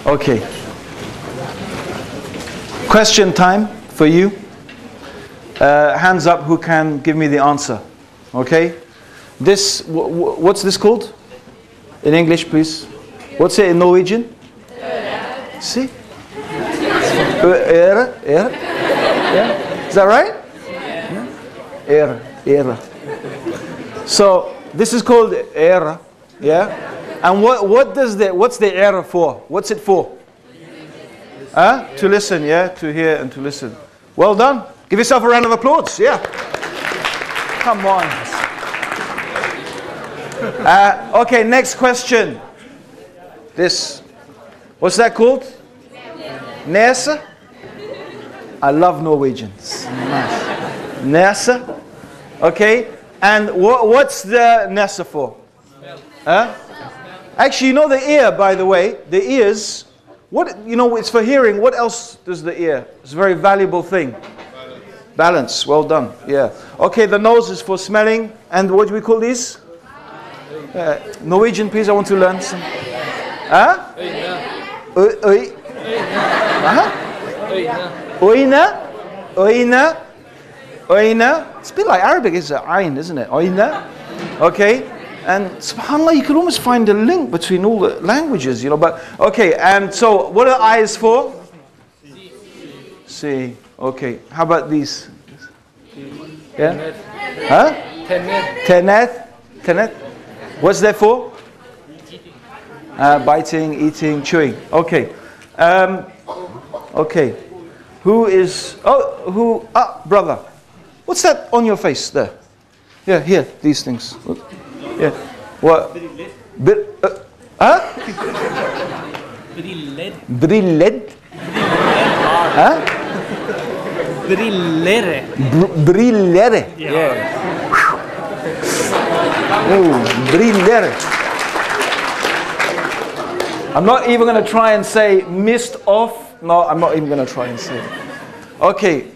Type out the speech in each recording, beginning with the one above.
Okay. Question time for you. Hands up who can give me the answer. Okay. This, what's this called? In English, please. What's it in Norwegian? See? Yeah? Is that right? Yeah. So this is called era. Yeah. And what's the era for? What's it for? To listen, yeah, to hear and to listen. Well done. Give yourself a round of applause. Yeah. Come on. Okay, next question. This. What's that called? Nesa? I love Norwegians. Nice. Nesa? Okay. And what's the Nesa for? Huh? Actually, you know the ear, by the way, the ears, it's for hearing. What else does the ear? It's a very valuable thing. Balance. Well done. Yeah. Okay, the nose is for smelling. And what do we call these? Norwegian, please. I want to learn some. Huh? Oina. Oina. Oina. It's a bit like Arabic, it's ayn, isn't it? Oina. Okay. And subhanAllah, you can almost find a link between all the languages, but okay, and so what are eyes for? See. Okay. How about these? Yeah? Huh? Tenet. What's that for? Biting, eating, chewing. Okay. Okay. Brother. What's that on your face there? Yeah, here, these things. Yeah. What? Brilled? Huh? Brillere. Yeah. Oh, brillere. I'm not even going to try and say mist off. No, I'm not even going to try and say it. Okay.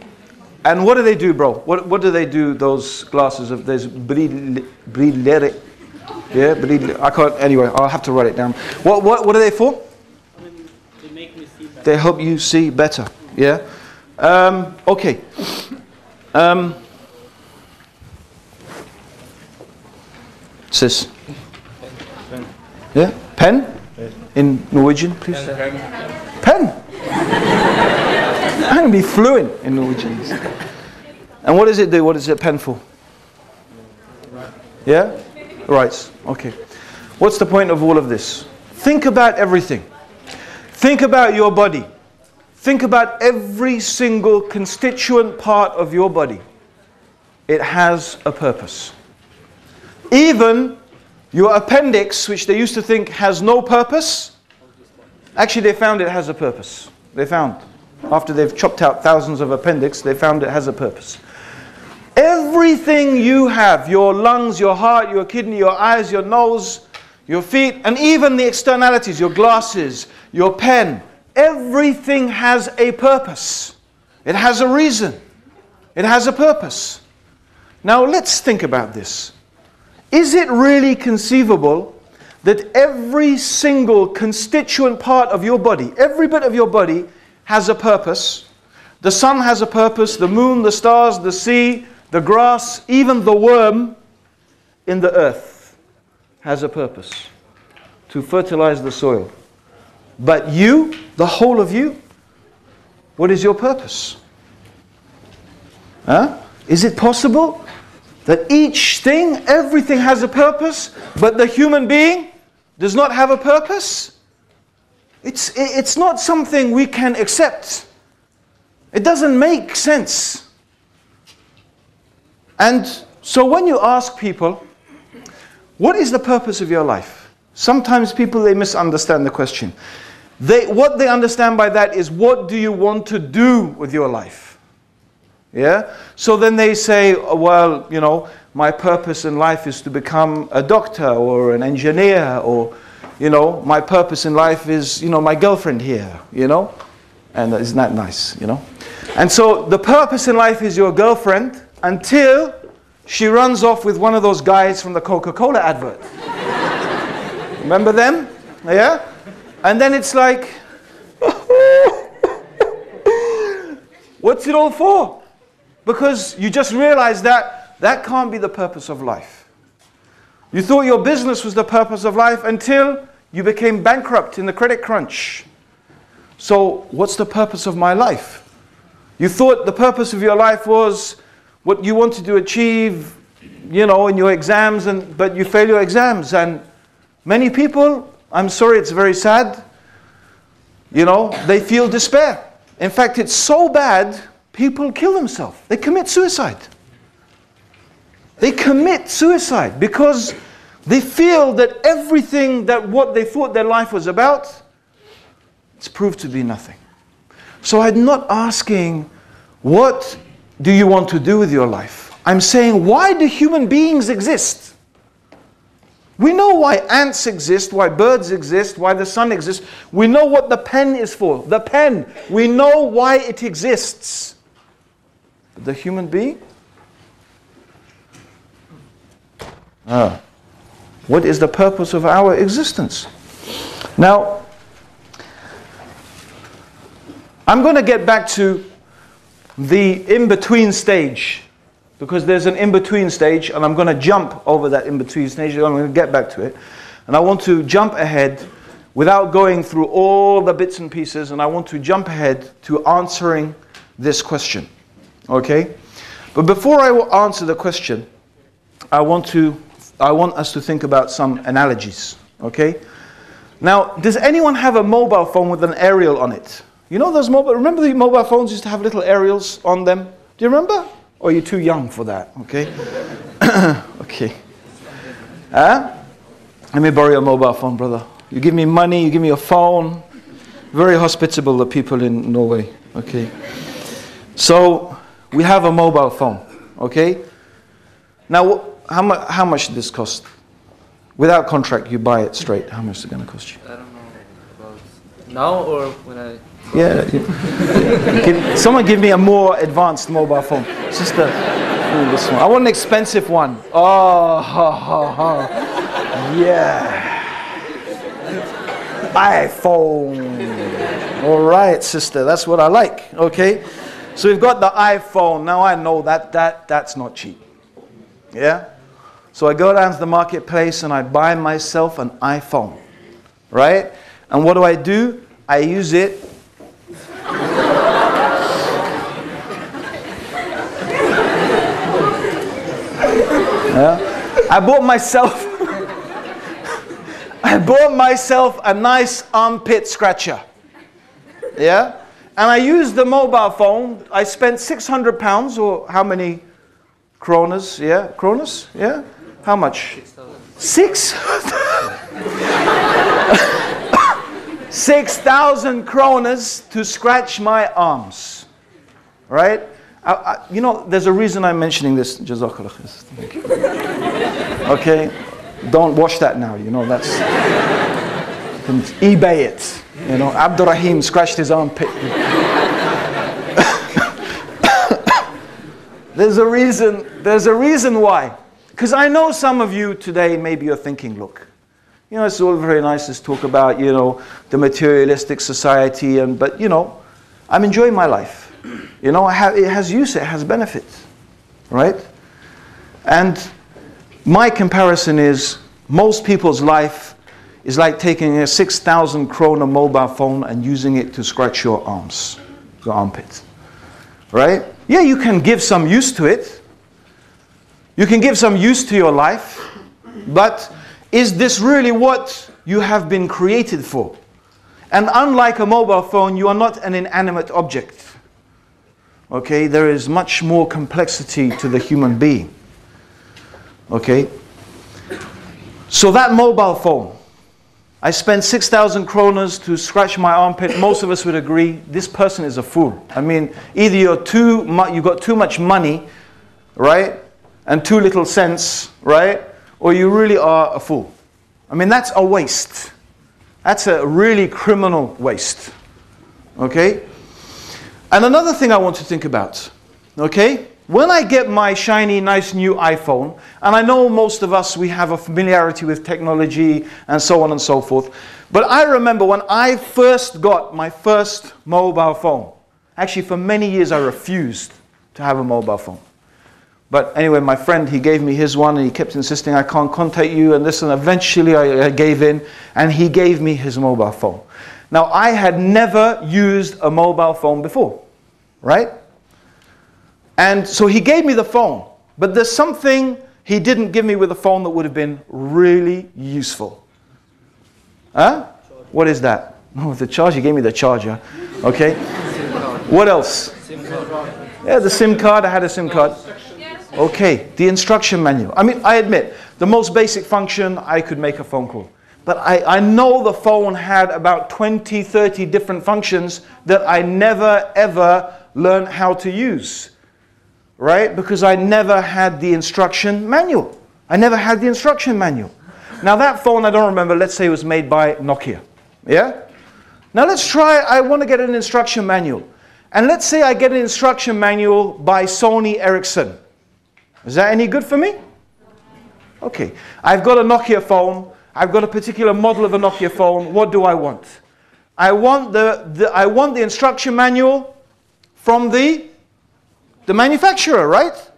And what do they do, bro? What do they do, those glasses of, there's brillere. Yeah, brillere. I can't, anyway, I'll have to write it down. What are they for? They make me see better. They help you see better. Yeah? Okay. Sis. Pen. Yeah? Pen? In Norwegian, please. Pen. I'm going to be fluent in Norwegian. And what does it do? What is it pen for? Yeah? Right. Okay. What's the point of all of this? Think about everything. Think about your body. Think about every single constituent part of your body. It has a purpose. Even your appendix, which they used to think has no purpose, actually they found it has a purpose. They found. After they've chopped out thousands of appendix, they found it has a purpose. Everything you have, your lungs, your heart, your kidney, your eyes, your nose, your feet, and even the externalities, your glasses, your pen, everything has a purpose. It has a reason. It has a purpose. Now let's think about this. Is it really conceivable that every single constituent part of your body, every bit of your body, has a purpose? The sun has a purpose, the moon, the stars, the sea, the grass, even the worm in the earth has a purpose to fertilize the soil. But you, the whole of you, what is your purpose? Huh? Is it possible that each thing, everything has a purpose, but the human being does not have a purpose? It's not something we can accept. It doesn't make sense. And so when you ask people, what is the purpose of your life? Sometimes people, they misunderstand the question. What they understand by that is, what do you want to do with your life? Yeah? So then they say, well, my purpose in life is to become a doctor or an engineer, or, my purpose in life is, my girlfriend here, And isn't that nice, And so the purpose in life is your girlfriend until she runs off with one of those guys from the Coca-Cola advert. Remember them? Yeah? And then it's like, What's it all for? Because you just realize that that can't be the purpose of life. You thought your business was the purpose of life until you became bankrupt in the credit crunch. So what's the purpose of my life? You thought the purpose of your life was what you wanted to achieve, you know, in your exams, but you fail your exams. And many people, I'm sorry, it's very sad, you know, they feel despair. In fact, it's so bad, people kill themselves. They commit suicide. They commit suicide because they feel that everything that what they thought their life was about, it's proved to be nothing. So I'm not asking, what do you want to do with your life? I'm saying, why do human beings exist? We know why ants exist, why birds exist, why the sun exists. We know what the pen is for. The pen. We know why it exists. But the human being? What is the purpose of our existence? Now, I'm going to get back to the in-between stage, because there's an in-between stage, and I'm going to jump over that in-between stage. I'm going to get back to it. And I want to jump ahead without going through all the bits and pieces, and I want to jump ahead to answering this question. Okay? But before I will answer the question, I want us to think about some analogies. Okay? Now, does anyone have a mobile phone with an aerial on it? You know those remember the mobile phones used to have little aerials on them? Do you remember? Or are you too young for that? Okay. Okay. Let me borrow your mobile phone, brother. You give me money, you give me a phone. Very hospitable, the people in Norway. Okay. So, we have a mobile phone. Okay. Now, how much did this cost? Without contract, you buy it straight. How much is it going to cost you? I don't know. About now or when I... Yeah. Can someone give me a more advanced mobile phone? Just this one. I want an expensive one. Oh, ha, ha, ha. Yeah. iPhone. All right, sister. That's what I like. Okay. So we've got the iPhone. Now I know that's not cheap. Yeah. So I go down to the marketplace and I buy myself an iPhone. Right? And what do? I use it. I bought myself a nice armpit scratcher. Yeah? And I used the mobile phone. I spent £600 or how many kronas? Yeah? Kronas? Yeah? How much? 6,000 kronas to scratch my arms. Right? You know, there's a reason I'm mentioning this. Jazakallah khair. Okay? Don't watch that now, you know, that's... You can eBay it. You know, Abdurrahim scratched his armpit. There's a reason why. Because I know some of you today, maybe you're thinking, look, you know, it's all very nice to talk about, you know, the materialistic society, but, you know, I'm enjoying my life. You know, it has use, it has benefits, right? And my comparison is most people's life is like taking a 6,000 krona mobile phone and using it to scratch your arms, your armpits, right? Yeah, you can give some use to it. You can give some use to your life, but is this really what you have been created for? And unlike a mobile phone, you are not an inanimate object. Okay, there is much more complexity to the human being. Okay, so that mobile phone, I spent 6,000 kronas to scratch my armpit. Most of us would agree this person is a fool. I mean, either you got too much money, right, and too little sense, right, or you really are a fool. I mean, that's a waste. That's a really criminal waste. Okay. And another thing I want to think about, okay? When I get my shiny, nice new iPhone, and I know most of us, we have a familiarity with technology and so on and so forth, but I remember when I first got my first mobile phone, Actually, for many years, I refused to have a mobile phone. But anyway, my friend, he gave me his one, and he kept insisting, I can't contact you, and this, and eventually I gave in, and he gave me his mobile phone. Now, I had never used a mobile phone before, right? And so he gave me the phone, but there's something he didn't give me with the phone that would have been really useful. Huh? What is that? Oh, the charger. He gave me the charger. Okay. What else? Yeah, the SIM card. I had a SIM card. Okay, the instruction manual. I mean, I admit, the most basic function, I could make a phone call. But I know the phone had about 20, 30 different functions that I never, ever learned how to use. Right? Because I never had the instruction manual. I never had the instruction manual. Now that phone, I don't remember, let's say it was made by Nokia. Yeah? Now let's try, I want to get an instruction manual. And let's say I get an instruction manual by Sony Ericsson. Is that any good for me? Okay. I've got a Nokia phone. I've got a particular model of a Nokia phone. What do I want? I want the instruction manual from the manufacturer, right?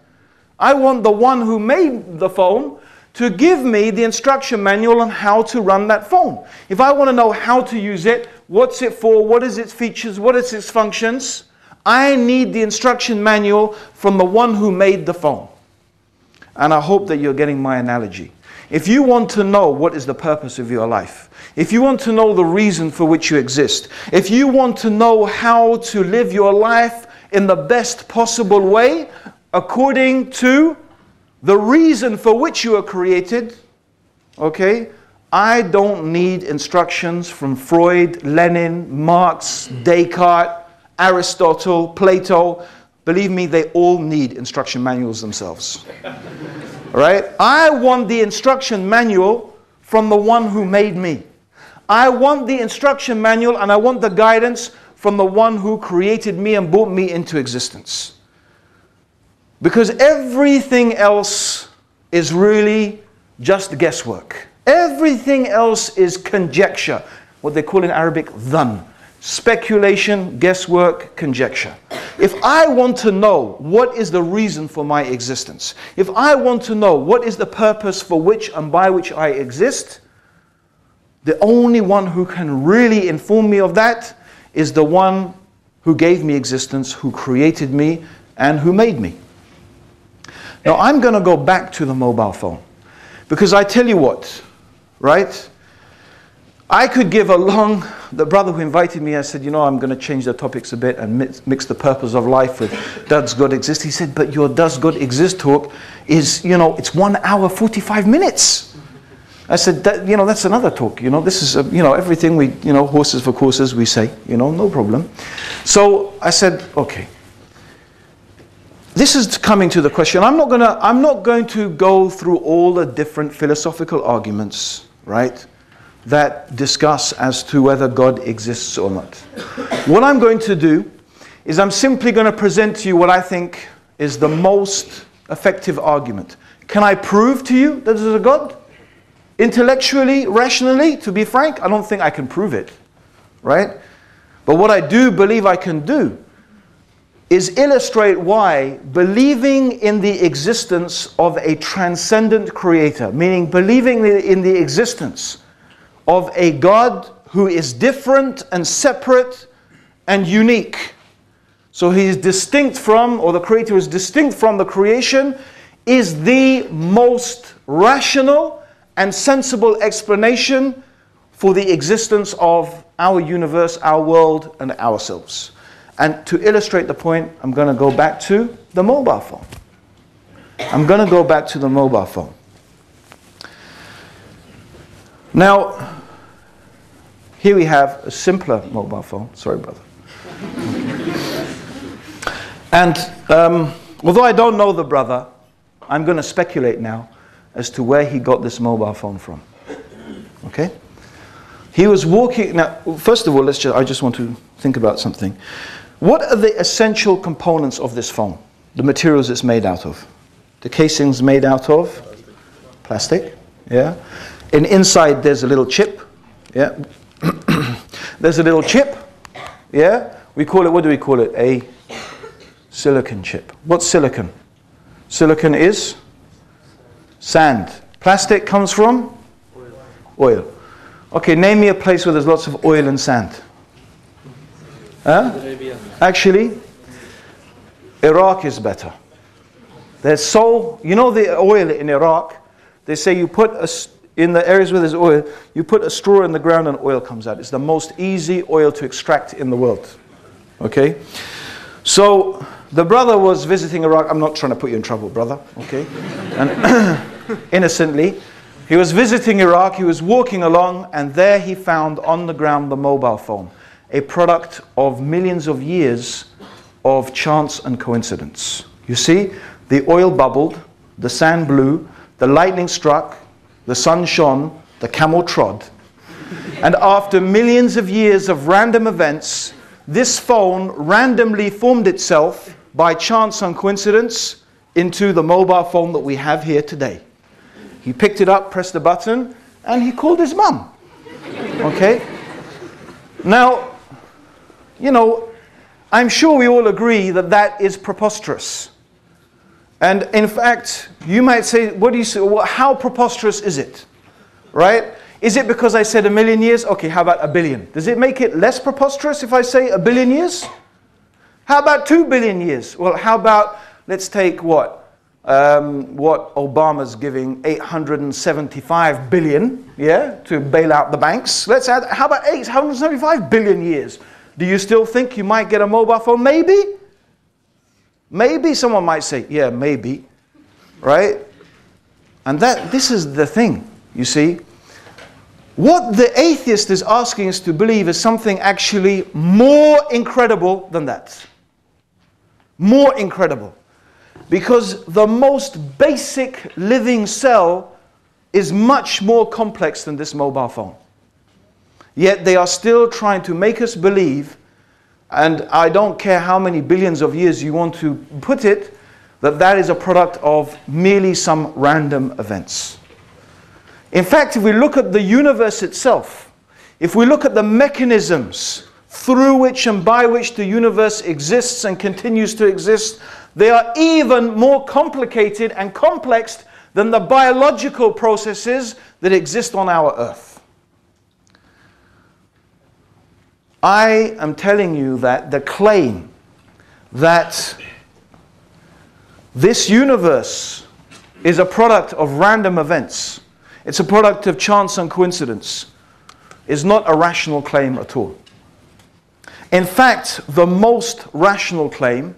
I want the one who made the phone to give me the instruction manual on how to run that phone. If I want to know how to use it, what's it for, what is its features, what is its functions, I need the instruction manual from the one who made the phone. And I hope that you're getting my analogy. If you want to know what is the purpose of your life, if you want to know the reason for which you exist, if you want to know how to live your life in the best possible way, according to the reason for which you are created, okay, I don't need instructions from Freud, Lenin, Marx, Descartes, Aristotle, Plato. Believe me, they all need instruction manuals themselves. All right? I want the instruction manual from the one who made me. I want the instruction manual and I want the guidance from the one who created me and brought me into existence. Because everything else is really just guesswork. Everything else is conjecture. What they call in Arabic, dhan. Speculation, guesswork, conjecture. If I want to know what is the reason for my existence, if I want to know what is the purpose for which and by which I exist, the only one who can really inform me of that is the one who gave me existence, who created me, and who made me. Now I'm going to go back to the mobile phone. Because I tell you what, right? I could give a long, the brother who invited me, I said, you know, I'm going to change the topics a bit and mix the purpose of life with does God exist? He said, but your does God exist talk is, you know, it's 1 hour, 45 minutes. I said, you know, that's another talk. You know, this is, you know, everything we, you know, horses for courses, we say, you know, no problem. So I said, okay. This is coming to the question. I'm not going to go through all the different philosophical arguments, right, that discuss as to whether God exists or not. What I'm going to do is I'm simply going to present to you what I think is the most effective argument. Can I prove to you that there's a God? Intellectually, rationally, to be frank, I don't think I can prove it, right? But what I do believe I can do is illustrate why believing in the existence of a transcendent creator, meaning believing in the existence of a God who is different and separate and unique. So he is distinct from, or the creator is distinct from the creation, is the most rational and sensible explanation for the existence of our universe, our world, and ourselves. And to illustrate the point, I'm going to go back to the mobile phone. I'm going to go back to the mobile phone. Now, here we have a simpler mobile phone. Sorry, brother. And although I don't know the brother, I'm going to speculate now as to where he got this mobile phone from. Okay? He was walking. Now, first of all, I just want to think about something. What are the essential components of this phone? The materials it's made out of. The casing's made out of plastic. Yeah. And inside there's a little chip. Yeah. There's a little chip. Yeah. We call it, what do we call it? A silicon chip. What's silicon? Silicon is sand. Plastic comes from? Oil. Okay, name me a place where there's lots of oil and sand. Huh? Actually, Iraq is better. There's you know the oil in Iraq, they say you put in the areas where there's oil, you put a straw in the ground and oil comes out. It's the most easy oil to extract in the world. Okay? So, the brother was visiting Iraq. I'm not trying to put you in trouble, brother. Okay? And innocently, he was visiting Iraq, he was walking along, and there he found on the ground the mobile phone, a product of millions of years of chance and coincidence. You see, the oil bubbled, the sand blew, the lightning struck, the sun shone, the camel trod. And after millions of years of random events, this phone randomly formed itself by chance and coincidence into the mobile phone that we have here today. He picked it up, pressed the button, and he called his mum. Okay? Now, you know, I'm sure we all agree that that is preposterous. And in fact, you might say, what do you say? Well, how preposterous is it? Right? Is it because I said 1,000,000 years? Okay, how about 1 billion? Does it make it less preposterous if I say 1 billion years? How about 2 billion years? Well, how about, let's take what Obama's giving, 875 billion, yeah, to bail out the banks. Let's add, how about 875 billion years? Do you still think you might get a mobile phone? Maybe. Maybe someone might say, yeah, maybe, right? And this is the thing, you see. What the atheist is asking us to believe is something actually more incredible than that. More incredible. Because the most basic living cell is much more complex than this mobile phone. Yet they are still trying to make us believe, and I don't care how many billions of years you want to put it, that that is a product of merely some random events. In fact, if we look at the universe itself, if we look at the mechanisms through which and by which the universe exists and continues to exist, they are even more complicated and complex than the biological processes that exist on our Earth. I am telling you that the claim that this universe is a product of random events, it's a product of chance and coincidence, is not a rational claim at all. In fact, the most rational claim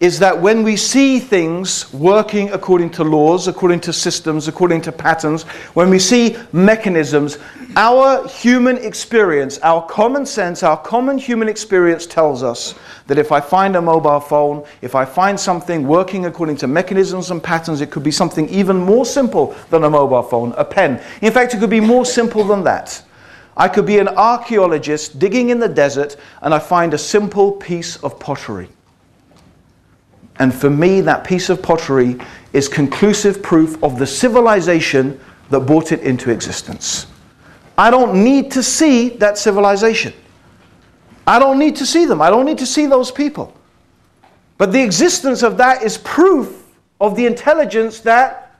is that when we see things working according to laws, according to systems, according to patterns, when we see mechanisms, our human experience, our common sense, our common human experience tells us that if I find a mobile phone, if I find something working according to mechanisms and patterns, it could be something even more simple than a mobile phone, a pen. In fact, it could be more simple than that. I could be an archaeologist digging in the desert and I find a simple piece of pottery. And for me, that piece of pottery is conclusive proof of the civilization that brought it into existence. I don't need to see that civilization. I don't need to see them. I don't need to see those people. But the existence of that is proof of the intelligence that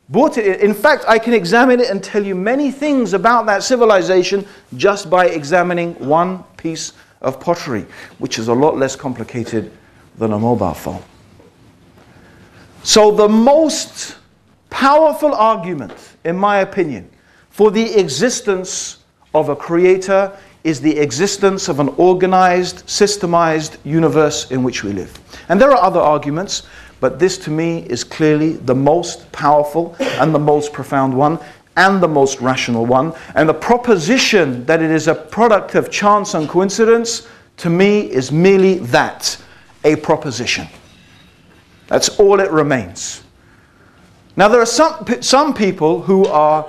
brought it in. In fact, I can examine it and tell you many things about that civilization just by examining one piece of pottery, which is a lot less complicated than a mobile phone. So the most powerful argument, in my opinion, for the existence of a creator is the existence of an organized, systemized universe in which we live. And there are other arguments, but this to me is clearly the most powerful and the most profound one and the most rational one. And the proposition that it is a product of chance and coincidence, to me, is merely that. A proposition. That's all it remains. Now there are some people who are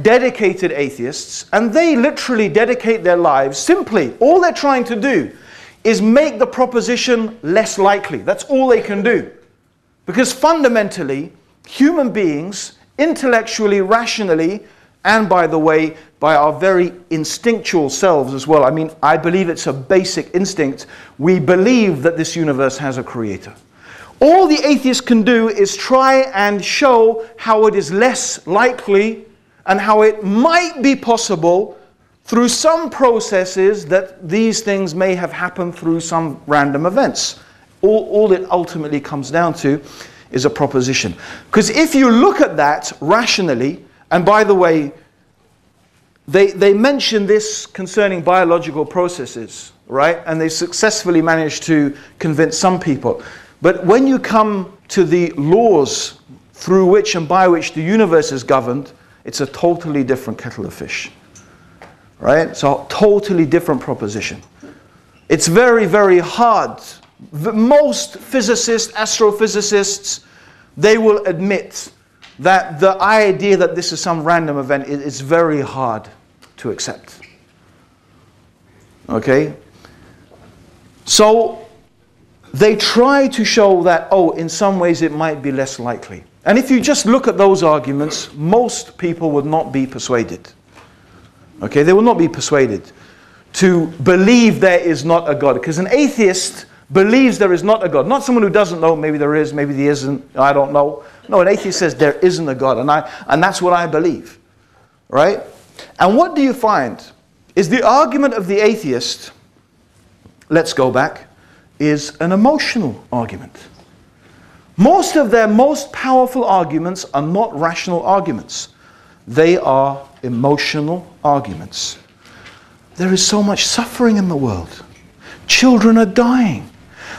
dedicated atheists, and they literally dedicate their lives simply, all they're trying to do is make the proposition less likely. That's all they can do. Because fundamentally, human beings, intellectually, rationally, and by the way, by our very instinctual selves as well. I mean, I believe it's a basic instinct. We believe that this universe has a creator. All the atheist can do is try and show how it is less likely and how it might be possible through some processes that these things may have happened through some random events. All it ultimately comes down to is a proposition. Because if you look at that rationally, and by the way, they mention this concerning biological processes, right? And they successfully managed to convince some people. But when you come to the laws through which and by which the universe is governed, it's a totally different kettle of fish, right? It's a totally different proposition. It's very, very hard. Most physicists, astrophysicists, they will admit that the idea that this is some random event is very hard to accept. Okay? So they try to show that, oh, in some ways it might be less likely. And if you just look at those arguments, most people would not be persuaded. Okay? They will not be persuaded to believe there is not a God. Because an atheist believes there is not a God. Not someone who doesn't know, maybe there is, maybe there isn't, I don't know. No, an atheist says there isn't a God, and that's what I believe. Right? And what do you find? Is the argument of the atheist, let's go back, is an emotional argument. Most of their most powerful arguments are not rational arguments. They are emotional arguments. There is so much suffering in the world. Children are dying.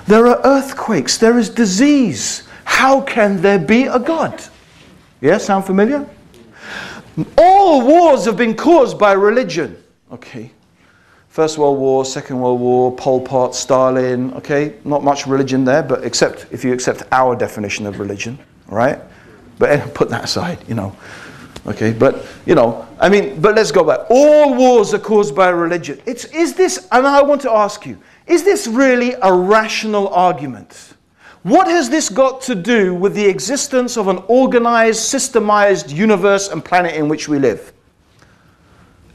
There are earthquakes. There is disease. How can there be a God? Yeah, sound familiar? All wars have been caused by religion. Okay. First World War, Second World War, Pol Pot, Stalin. Okay, not much religion there, but except if you accept our definition of religion, right? But put that aside, you know. Okay, but you know, I mean, but let's go back. All wars are caused by religion. Is this, and I want to ask you, is this really a rational argument? What has this got to do with the existence of an organized, systemized universe and planet in which we live?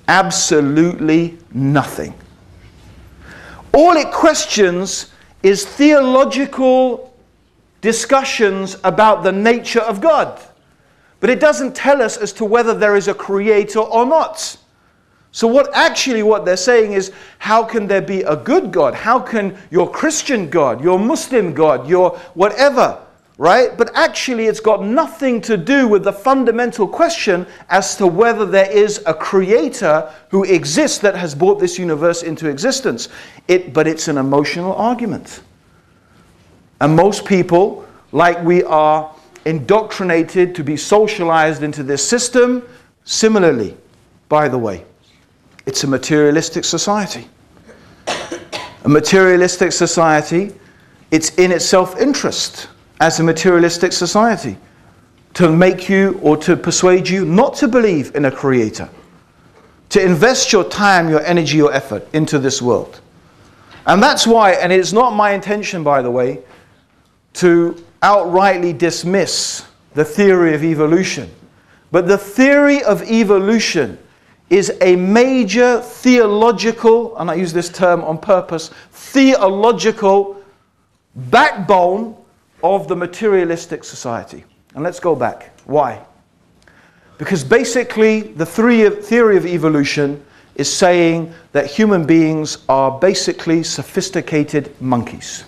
Absolutely nothing. All it questions is theological discussions about the nature of God. But it doesn't tell us as to whether there is a creator or not. So what they're saying is, how can there be a good God? How can your Christian God, your Muslim God, your whatever, right? But actually it's got nothing to do with the fundamental question as to whether there is a creator who exists that has brought this universe into existence. But it's an emotional argument. And most people, like we are indoctrinated to be socialized into this system, similarly, by the way. It's a materialistic society. A materialistic society, it's in its self-interest as a materialistic society to make you or to persuade you not to believe in a creator, to invest your time, your energy, your effort into this world. And that's why, and it's not my intention, by the way, to outrightly dismiss the theory of evolution. But the theory of evolution is a major theological, and I use this term on purpose, theological backbone of the materialistic society. And let's go back. Why? Because basically the theory of evolution is saying that human beings are basically sophisticated monkeys.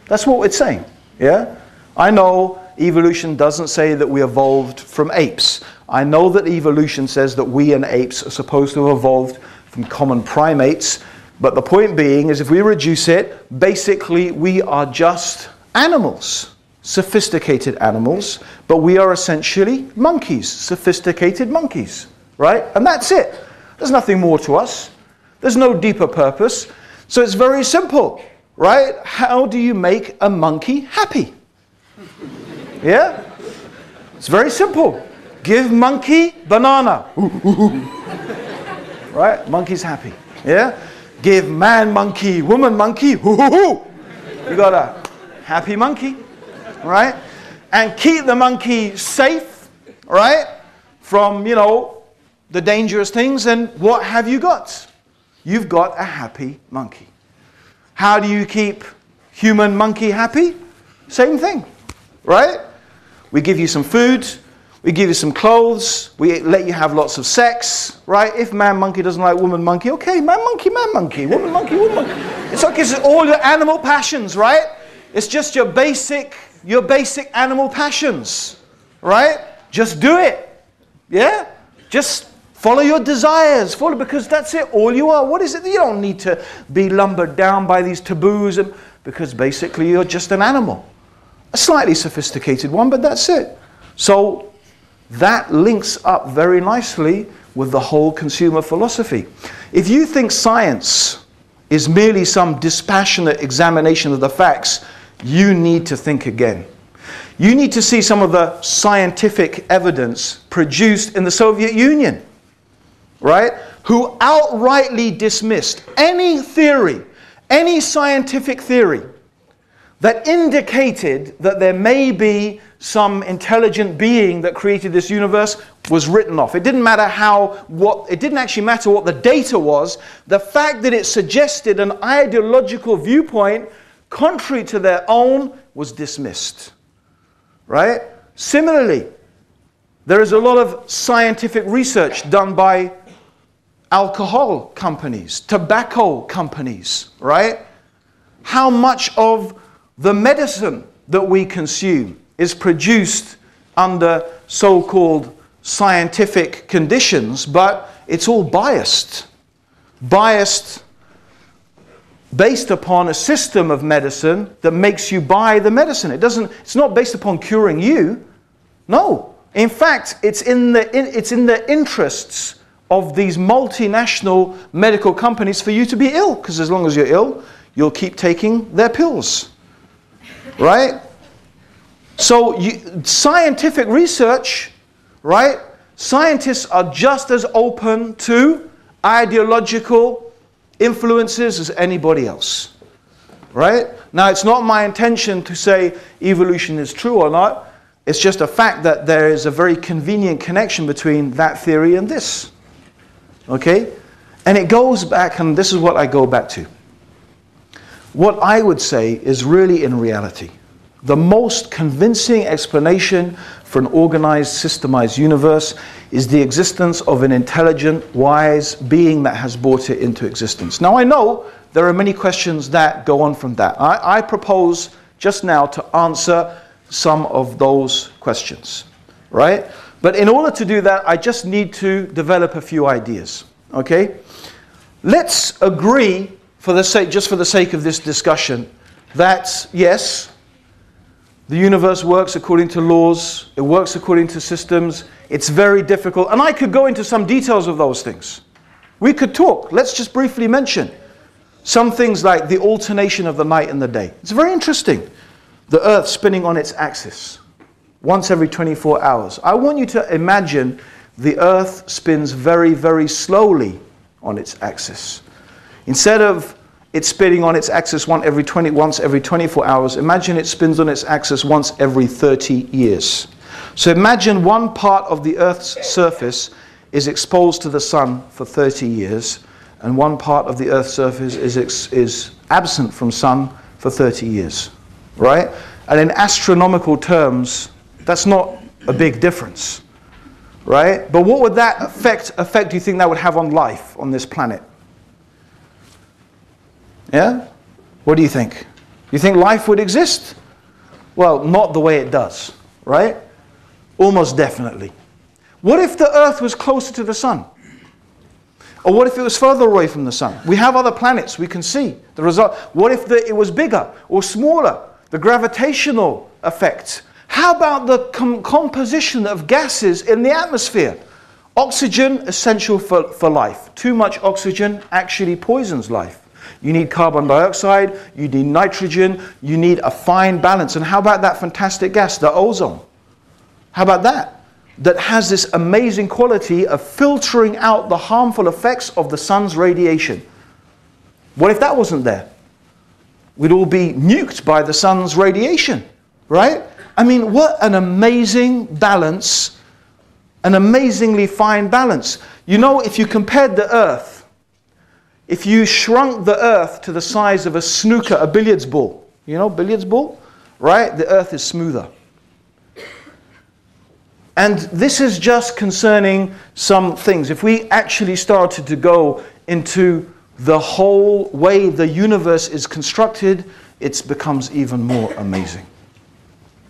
That's what it's saying. Yeah? I know evolution doesn't say that we evolved from apes. I know that evolution says that we and apes are supposed to have evolved from common primates. But the point being is, if we reduce it, basically we are just animals. Sophisticated animals. But we are essentially monkeys. Sophisticated monkeys. Right? And that's it. There's nothing more to us. There's no deeper purpose. So it's very simple. Right? How do you make a monkey happy? Yeah? It's very simple. Give monkey banana. Right? Monkey's happy. Yeah? Give man monkey, woman monkey. You got a happy monkey. Right? And keep the monkey safe. Right? From, the dangerous things, and what have you got? You've got a happy monkey. How do you keep human monkey happy? Same thing, right? We give you some food, we give you some clothes, we let you have lots of sex, right? If man monkey doesn't like woman monkey, okay, man monkey, woman monkey, woman monkey. It's okay, it's all your animal passions, right? It's just your basic animal passions, right? Just do it, yeah? Just follow your desires, because that's it, all you are. What is it? You don't need to be lumbered down by these taboos, because basically you're just an animal. A slightly sophisticated one, but that's it. So that links up very nicely with the whole consumer philosophy. If you think science is merely some dispassionate examination of the facts, you need to think again. You need to see some of the scientific evidence produced in the Soviet Union, right? Who outrightly dismissed any theory, any scientific theory that indicated that there may be some intelligent being that created this universe, was written off. It didn't matter it didn't actually matter what the data was. The fact that it suggested an ideological viewpoint contrary to their own was dismissed, right? Similarly, there is a lot of scientific research done by alcohol companies, tobacco companies, right? How much of the medicine that we consume is produced under so-called scientific conditions, but it's all biased based upon a system of medicine that makes you buy the medicine. It's not based upon curing you. No. In fact, it's in the interests of these multinational medical companies for you to be ill, because as long as you're ill, you'll keep taking their pills. Right? So scientific research, right? Scientists are just as open to ideological influences as anybody else. Right? Now, it's not my intention to say evolution is true or not. It's just a fact that there is a very convenient connection between that theory and this. Okay? And it goes back, and this is what I go back to. What I would say is really, in reality, the most convincing explanation for an organized, systemized universe is the existence of an intelligent, wise being that has brought it into existence. Now, I know there are many questions that go on from that. I propose just now to answer some of those questions, right? But in order to do that, I just need to develop a few ideas, okay? Let's agree, just for the sake of this discussion, that yes, the universe works according to laws, it works according to systems, it's very difficult, and I could go into some details of those things. We could talk. Let's just briefly mention some things like the alternation of the night and the day. It's very interesting. The Earth spinning on its axis once every 24 hours. I want you to imagine the Earth spins very, very slowly on its axis. Instead of it spinning on its axis once every 24 hours, imagine it spins on its axis once every 30 years. So imagine one part of the Earth's surface is exposed to the sun for 30 years, and one part of the Earth's surface is absent from sun for 30 years, right? And in astronomical terms, that's not a big difference, right? But what would that effect do you think that would have on life on this planet? Yeah? What do you think? You think life would exist? Well, not the way it does, right? Almost definitely. What if the Earth was closer to the sun? Or what if it was further away from the sun? We have other planets we can see the result. What if it was bigger or smaller? The gravitational effect. How about the composition of gases in the atmosphere? Oxygen, essential for life. Too much oxygen actually poisons life. You need carbon dioxide, you need nitrogen, you need a fine balance. And how about that fantastic gas, the ozone? How about that? That has this amazing quality of filtering out the harmful effects of the sun's radiation. What if that wasn't there? We'd all be nuked by the sun's radiation, right? I mean, what an amazing balance, an amazingly fine balance. You know, if you compared the earth, if you shrunk the earth to the size of a snooker, a billiards ball, you know, billiards ball, right? The earth is smoother. And this is just concerning some things. If we actually started to go into the whole way the universe is constructed, it becomes even more amazing.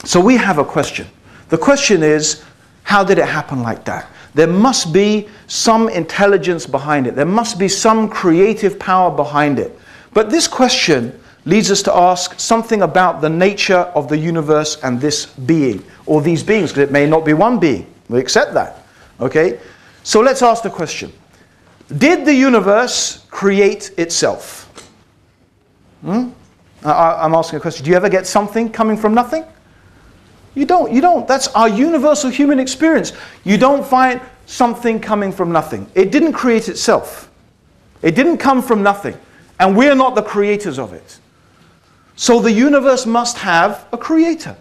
So we have a question. The question is, how did it happen like that? There must be some intelligence behind it. There must be some creative power behind it. But this question leads us to ask something about the nature of the universe and this being, or these beings, because it may not be one being. We accept that. Okay? So let's ask the question. Did the universe create itself? I'm asking a question. Do you ever get something coming from nothing? You don't. You don't. That's our universal human experience. You don't find something coming from nothing. It didn't create itself. It didn't come from nothing. And we're not the creators of it. So the universe must have a creator.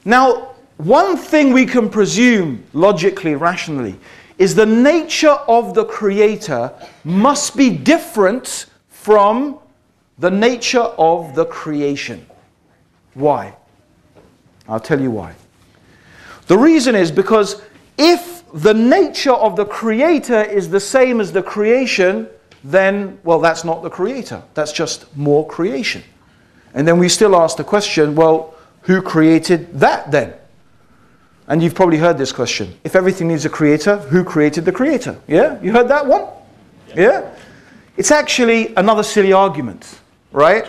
Now, one thing we can presume logically, rationally, is the nature of the creator must be different from the nature of the creation. Why? I'll tell you why. The reason is because if the nature of the creator is the same as the creation, then, well, that's not the creator. That's just more creation. And then we still ask the question, well, who created that then? And you've probably heard this question. If everything needs a creator, who created the creator? Yeah? You heard that one? Yeah? It's actually another silly argument, right?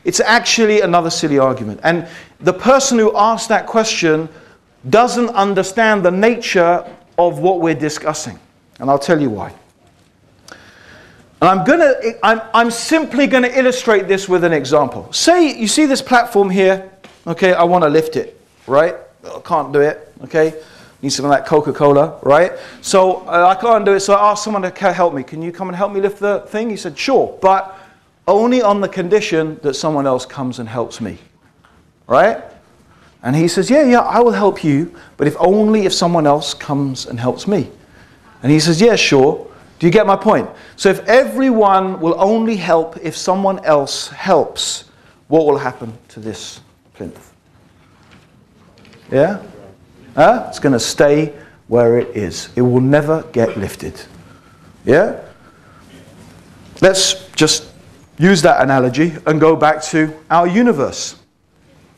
It's actually another silly argument. And the person who asked that question doesn't understand the nature of what we're discussing. And I'll tell you why. And I'm simply going to illustrate this with an example. Say you see this platform here. Okay, I want to lift it, right? I can't do it. Okay, need some of that Coca-Cola, right? So I can't do it. So I asked someone to help me. Can you come and help me lift the thing? He said, sure, but only on the condition that someone else comes and helps me, right? And he says, yeah, I will help you, but only if someone else comes and helps me. And he says, yeah, sure. Do you get my point? So if everyone will only help if someone else helps, what will happen to this plinth? Yeah? It's going to stay where it is. It will never get lifted. Yeah? Let's just use that analogy and go back to our universe.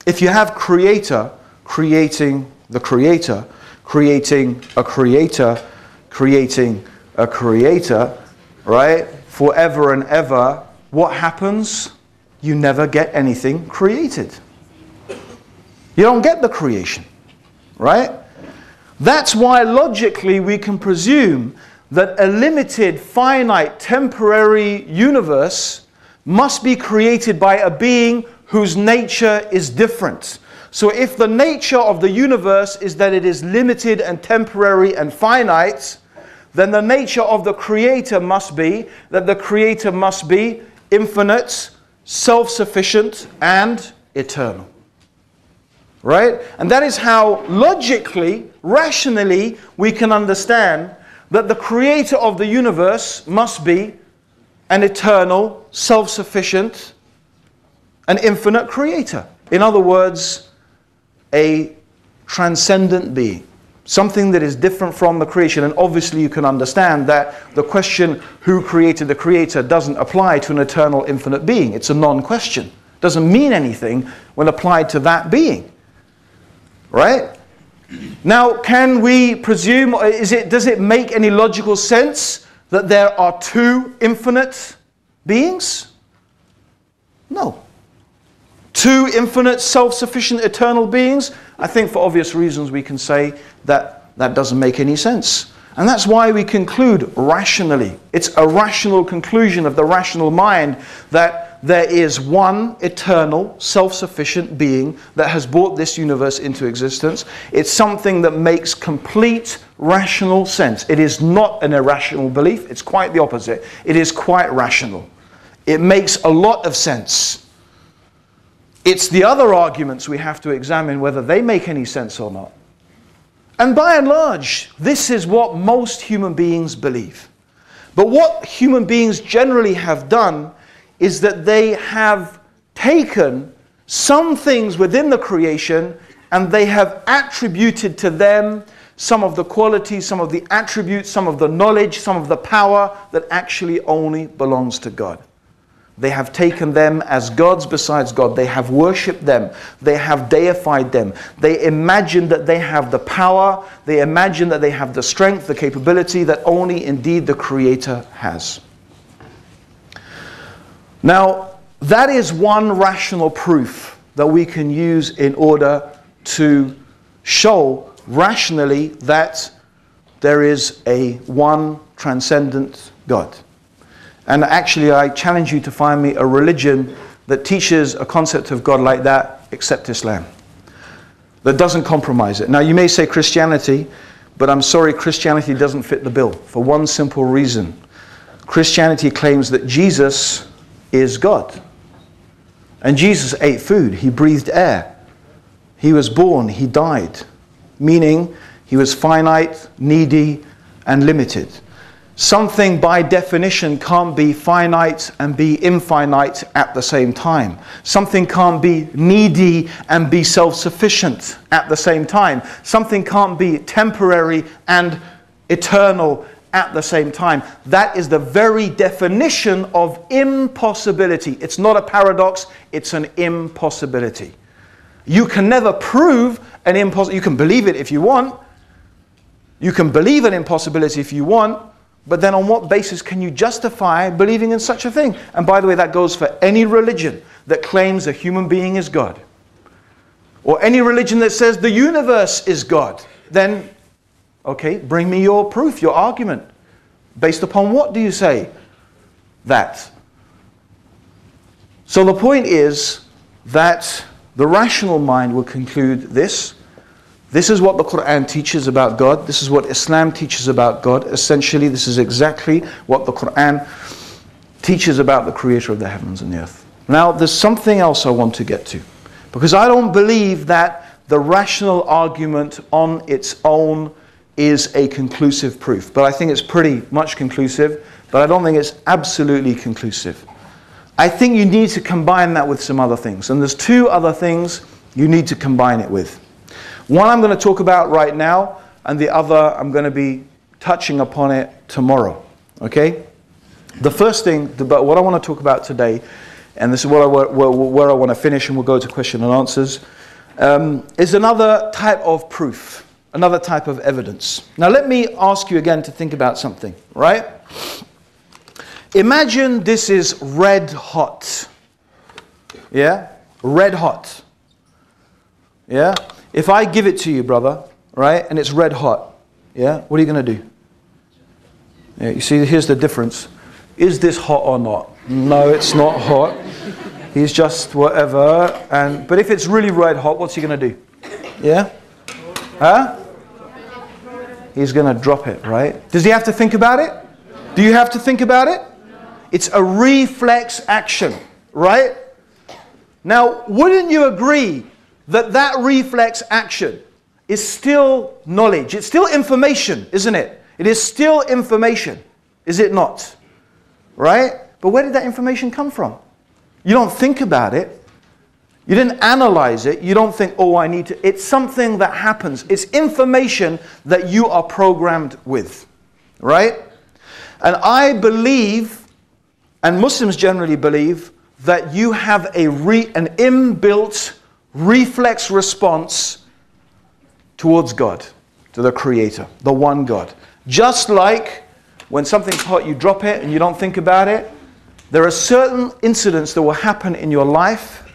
If you have creator creating the creator, creating a creator, creating a creator, right? Forever and ever, what happens? You never get anything created. You don't get the creation, right? That's why logically we can presume that a limited, finite, temporary universe must be created by a being whose nature is different. So if the nature of the universe is that it is limited and temporary and finite, then the nature of the creator must be that the creator must be infinite, self-sufficient, and eternal. Right? And that is how logically, rationally, we can understand that the creator of the universe must be an eternal, self-sufficient, and infinite creator. In other words, a transcendent being. Something that is different from the creation. And obviously you can understand that the question, who created the creator, doesn't apply to an eternal, infinite being. It's a non-question. It doesn't mean anything when applied to that being. Right? Now, can we presume, does it make any logical sense that there are two infinite beings? No. Two infinite, self-sufficient, eternal beings? I think for obvious reasons we can say that that doesn't make any sense. And that's why we conclude rationally. It's a rational conclusion of the rational mind that there is one eternal, self-sufficient being that has brought this universe into existence. It's something that makes complete rational sense. It is not an irrational belief. It's quite the opposite. It is quite rational. It makes a lot of sense. It's the other arguments we have to examine whether they make any sense or not. And by and large, this is what most human beings believe. But what human beings generally have done is that they have taken some things within the creation and they have attributed to them some of the qualities, some of the attributes, some of the knowledge, some of the power that actually only belongs to God. They have taken them as gods besides God. They have worshipped them. They have deified them. They imagine that they have the power. They imagine that they have the strength, the capability that only indeed the Creator has. Now, that is one rational proof that we can use in order to show rationally that there is a one transcendent God. And actually, I challenge you to find me a religion that teaches a concept of God like that, except Islam, that doesn't compromise it. Now, you may say Christianity, but I'm sorry, Christianity doesn't fit the bill for one simple reason. Christianity claims that Jesus is God. And Jesus ate food, he breathed air, he was born, he died, meaning he was finite, needy, and limited. Something by definition can't be finite and be infinite at the same time. Something can't be needy and be self-sufficient at the same time. Something can't be temporary and eternal at the same time. That is the very definition of impossibility. It's not a paradox, it's an impossibility. You can never prove an impossibility. You can believe it if you want. You can believe an impossibility if you want. But then on what basis can you justify believing in such a thing? And by the way, that goes for any religion that claims a human being is God. Or any religion that says the universe is God. Then, okay, bring me your proof, your argument. Based upon what do you say that? So the point is that the rational mind will conclude this. This is what the Quran teaches about God. This is what Islam teaches about God. Essentially, this is exactly what the Quran teaches about the Creator of the heavens and the earth. Now, there's something else I want to get to. Because I don't believe that the rational argument on its own is a conclusive proof. But I think it's pretty much conclusive. But I don't think it's absolutely conclusive. I think you need to combine that with some other things. And there's two other things you need to combine it with. One I'm going to talk about right now, and the other I'm going to be touching upon it tomorrow. Okay? The first thing, but what I want to talk about today, and this is where I want to finish, and we'll go to question and answers, is another type of proof, another type of evidence. Now let me ask you again to think about something, right? Imagine this is red hot. Yeah? Red hot. Yeah? If I give it to you, brother, right, and it's red hot, yeah, what are you going to do? Yeah, you see, here's the difference. Is this hot or not? No, it's not hot. He's just whatever. But if it's really red hot, what's he going to do? Yeah? Huh? He's going to drop it, right? Does he have to think about it? Do you have to think about it? It's a reflex action, right? Now, wouldn't you agree that that reflex action is still knowledge? It's still information, isn't it? It is still information, is it not? Right? But where did that information come from? You don't think about it. You didn't analyze it. You don't think, oh, I need to. It's something that happens. It's information that you are programmed with. Right? And I believe, and Muslims generally believe, that you have an inbuilt reflex response towards God, to the Creator, the one God. Just like when something's hot, you drop it and you don't think about it. There are certain incidents that will happen in your life,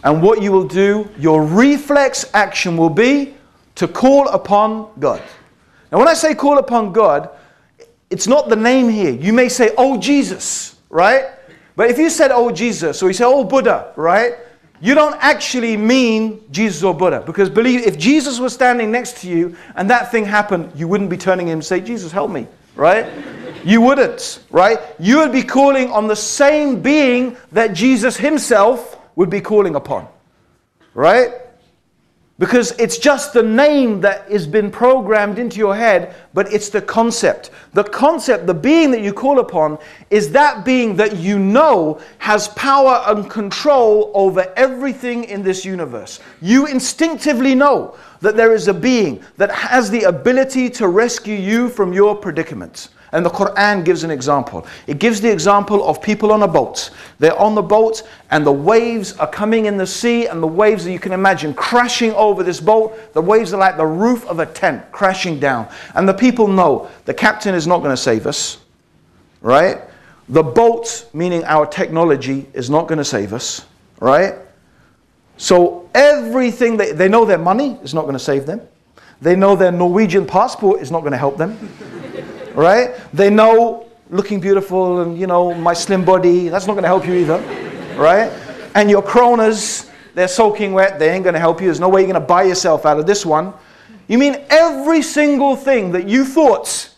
and what you will do, your reflex action will be to call upon God. Now when I say call upon God, it's not the name here. You may say, oh Jesus, right? But if you said, oh Jesus, or you say, oh Buddha, right? You don't actually mean Jesus or Buddha. Because believe, if Jesus was standing next to you and that thing happened, you wouldn't be turning him and say, Jesus, help me, right? You wouldn't, right? You would be calling on the same being that Jesus himself would be calling upon, right? Because it's just the name that has been programmed into your head, but it's the concept. The concept, the being that you call upon, is that being that you know has power and control over everything in this universe. You instinctively know that there is a being that has the ability to rescue you from your predicament. And the Quran gives an example. It gives the example of people on a boat. They're on the boat and the waves are coming in the sea, and the waves that you can imagine crashing over this boat. The waves are like the roof of a tent crashing down. And the people know the captain is not going to save us, right? The boat, meaning our technology, is not going to save us, right? So everything, they know their money is not going to save them. They know their Norwegian passport is not going to help them. Right? They know looking beautiful and, you know, my slim body, that's not going to help you either. Right? And your kronas, they're soaking wet, they ain't going to help you. There's no way you're going to buy yourself out of this one. You mean every single thing that you thought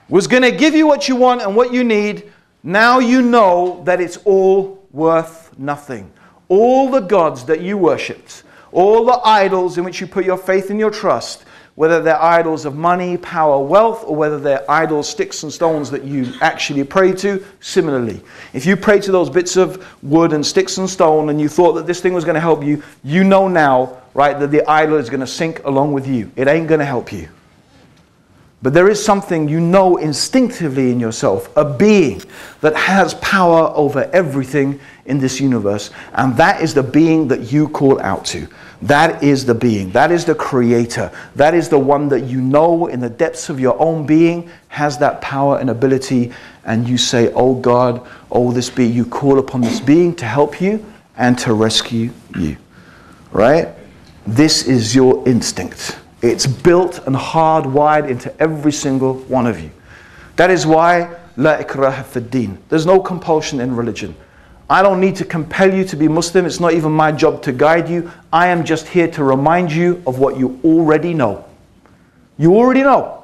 was going to give you what you want and what you need, now you know that it's all worth nothing. All the gods that you worshipped, all the idols in which you put your faith and your trust, whether they're idols of money, power, wealth, or whether they're idols, sticks and stones that you actually pray to, similarly. If you pray to those bits of wood and sticks and stone and you thought that this thing was going to help you, you know now, right, that the idol is going to sink along with you. It ain't going to help you. But there is something you know instinctively in yourself, a being that has power over everything in this universe, and that is the being that you call out to. That is the being. That is the creator. That is the one that you know in the depths of your own being has that power and ability, and you say, oh God, oh this being, you call upon this being to help you and to rescue you. Right? This is your instinct. It's built and hardwired into every single one of you. That is why la ikraha fid din. There's no compulsion in religion. I don't need to compel you to be Muslim. It's not even my job to guide you. I am just here to remind you of what you already know. You already know.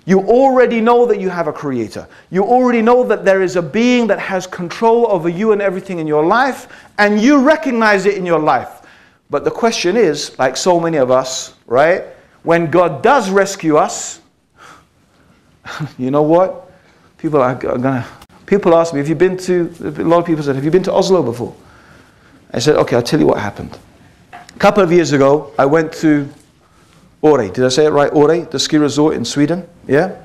You already know that you have a creator. You already know that there is a being that has control over you and everything in your life, and you recognize it in your life. But the question is, like so many of us, right? When God does rescue us, you know what? People ask me, have you been to, a lot of people said, have you been to Oslo before? I said, okay, I'll tell you what happened. A couple of years ago, I went to Åre. Did I say it right? Åre, the ski resort in Sweden. Yeah?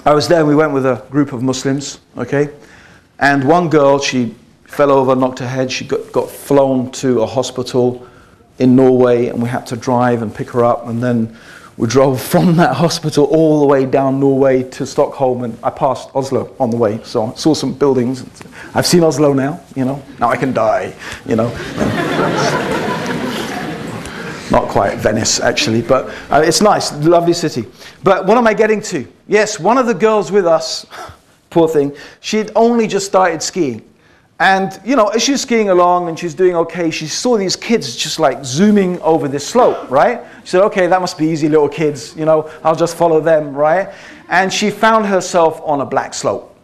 I was there and we went with a group of Muslims, okay? And one girl, she fell over, knocked her head. She got flown to a hospital in Norway, and we had to drive and pick her up, and then we drove from that hospital all the way down Norway to Stockholm, and I passed Oslo on the way, so I saw some buildings. I've seen Oslo now, you know, now I can die, you know. Not quite Venice, actually, but it's nice, lovely city. But what am I getting to? Yes, one of the girls with us, poor thing, she'd only just started skiing. And, you know, as she's skiing along and she's doing okay, she saw these kids just like zooming over this slope, right? She said, okay, that must be easy little kids, you know, I'll just follow them, right? And she found herself on a black slope,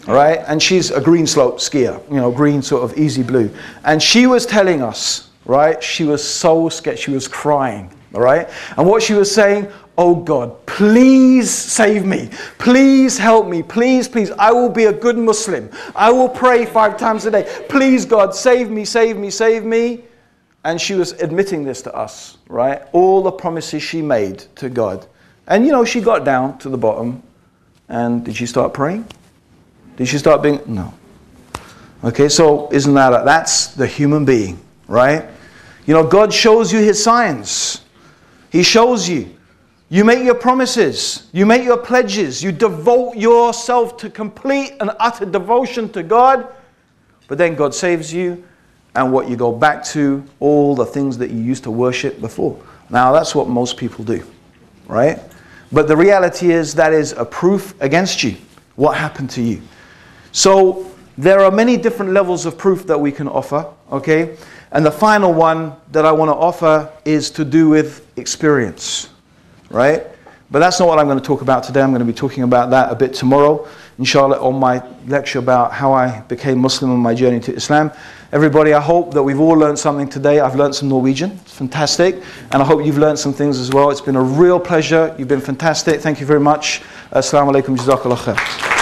right? And she's a green slope skier, you know, green sort of easy blue. And she was telling us, right, she was so scared, she was crying, all right? And what she was saying, oh God, please save me. Please help me. Please, please. I will be a good Muslim. I will pray 5 times a day. Please, God, save me, save me, save me. And she was admitting this to us, right? All the promises she made to God. And, you know, she got down to the bottom. And did she start praying? Did she start being? No. Okay, so isn't that's the human being, right? You know, God shows you his signs. He shows you. You make your promises, you make your pledges, you devote yourself to complete and utter devotion to God, but then God saves you, and what you go back to, all the things that you used to worship before. Now that's what most people do, right? But the reality is that is a proof against you, what happened to you. So there are many different levels of proof that we can offer, okay? And the final one that I want to offer is to do with experience. Right? But that's not what I'm going to talk about today. I'm going to be talking about that a bit tomorrow, inshallah, on my lecture about how I became Muslim on my journey to Islam. Everybody, I hope that we've all learned something today. I've learned some Norwegian. It's fantastic. And I hope you've learned some things as well. It's been a real pleasure. You've been fantastic. Thank you very much. Assalamu alaikum. Jazakallah khair.